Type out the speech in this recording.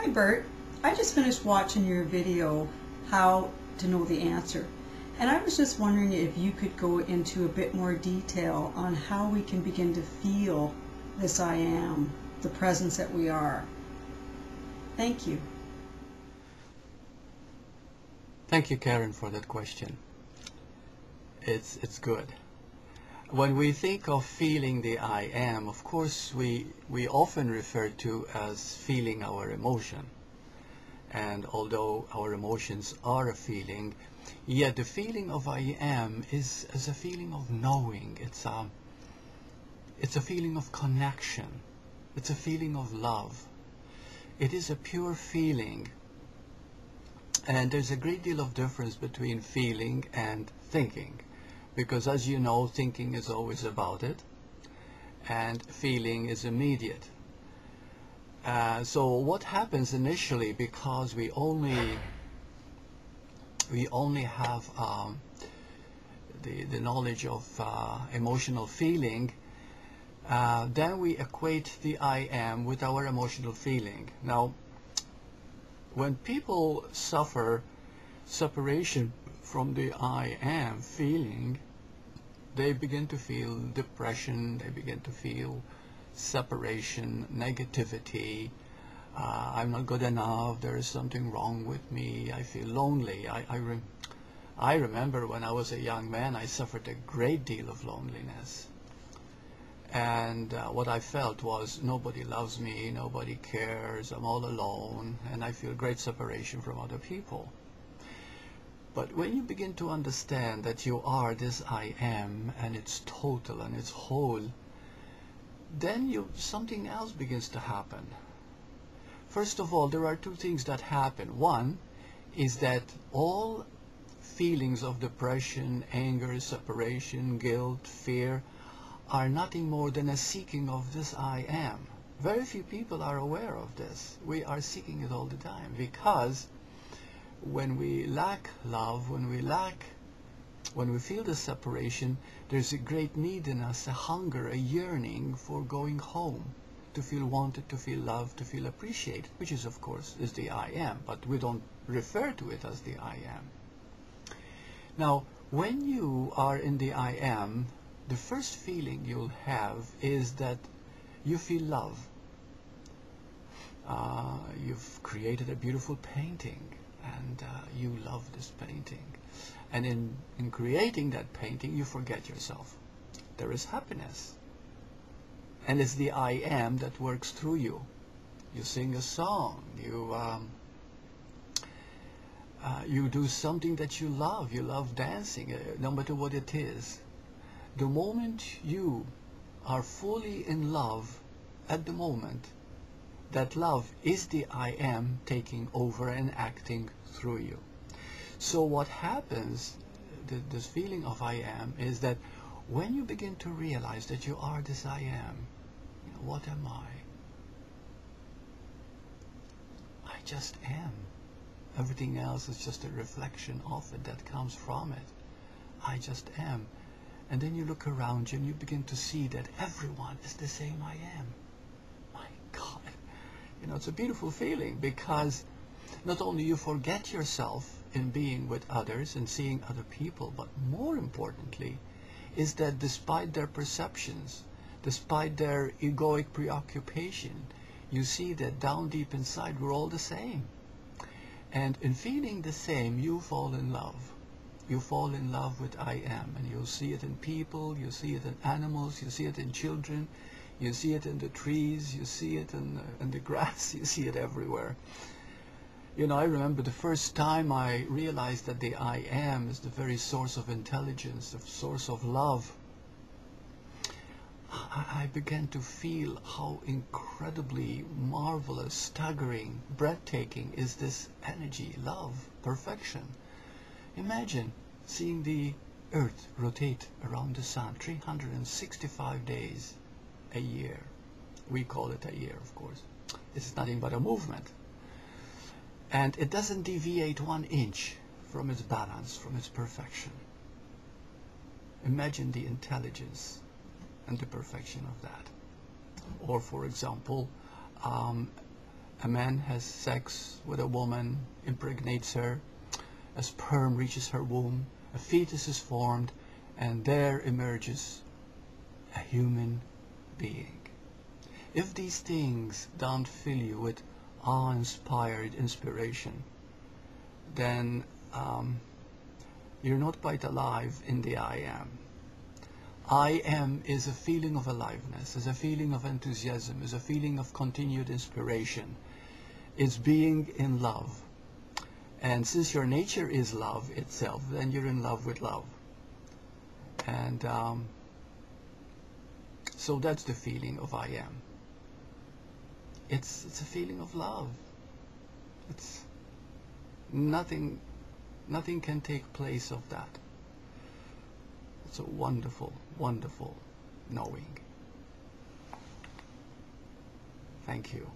Hi Bert, I just finished watching your video, How to Know the Answer. And I was just wondering if you could go into a bit more detail on how we can begin to feel this I am, the presence that we are. Thank you. Thank you, Karen, for that question. It's good. When we think of feeling the I am, of course, we often refer to as feeling our emotion. And although our emotions are a feeling, yet the feeling of I am is a feeling of knowing. It's a feeling of connection. It's a feeling of love. It is a pure feeling. And there's a great deal of difference between feeling and thinking. Because as you know, thinking is always about it, and feeling is immediate. So what happens initially, because we only have the knowledge of emotional feeling, then we equate the I am with our emotional feeling. Now, when people suffer separation from the I am feeling, they begin to feel depression, they begin to feel separation, negativity. I'm not good enough, there is something wrong with me, I feel lonely. I remember when I was a young man, I suffered a great deal of loneliness. And what I felt was nobody loves me, nobody cares, I'm all alone, and I feel great separation from other people. But when you begin to understand that you are this I am, and it's total and it's whole, then something else begins to happen. First of all, there are two things that happen. One is that all feelings of depression, anger, separation, guilt, fear are nothing more than a seeking of this I am. Very few people are aware of this. We are seeking it all the time, because when we lack love, when we feel the separation, there's a great need in us, a hunger, a yearning for going home, to feel wanted, to feel loved, to feel appreciated, which is, of course, is the I am, but we don't refer to it as the I am. Now, when you are in the I am, the first feeling you'll have is that you feel love. You've created a beautiful painting, and you love this painting. And in creating that painting, you forget yourself. There is happiness. And it's the I am that works through you. You sing a song. You do something that you love. You love dancing, no matter what it is. The moment you are fully in love, at the moment, that love is the I am taking over and acting through you. So what happens, this feeling of I am, is that when you begin to realize that you are this I am, what am I? I just am. Everything else is just a reflection of it that comes from it. I just am. And then you look around you and you begin to see that everyone is the same I am. My God. It's a beautiful feeling, because not only you forget yourself in being with others and seeing other people, but more importantly is that despite their perceptions, despite their egoic preoccupation, you see that down deep inside we're all the same. And in feeling the same, you fall in love. You fall in love with I am, and you'll see it in people, you see it in animals, you see it in children, you see it in the trees, you see it in the grass, you see it everywhere. I remember the first time I realized that the I am is the very source of intelligence, the source of love. I began to feel how incredibly marvelous, staggering, breathtaking is this energy, love, perfection. Imagine seeing the earth rotate around the sun 365 days a year. We call it a year, of course. It's nothing but a movement. And it doesn't deviate 1 inch from its balance, from its perfection. Imagine the intelligence and the perfection of that. Or, for example, a man has sex with a woman, impregnates her, a sperm reaches her womb, a fetus is formed, and there emerges a human being. If these things don't fill you with awe-inspired inspiration, then you're not quite alive in the I am. I am is a feeling of aliveness, is a feeling of enthusiasm, is a feeling of continued inspiration. It's being in love. And since your nature is love itself, then you're in love with love. And so that's the feeling of I am. It's a feeling of love. It's nothing can take place of that. It's a wonderful, wonderful knowing. Thank you.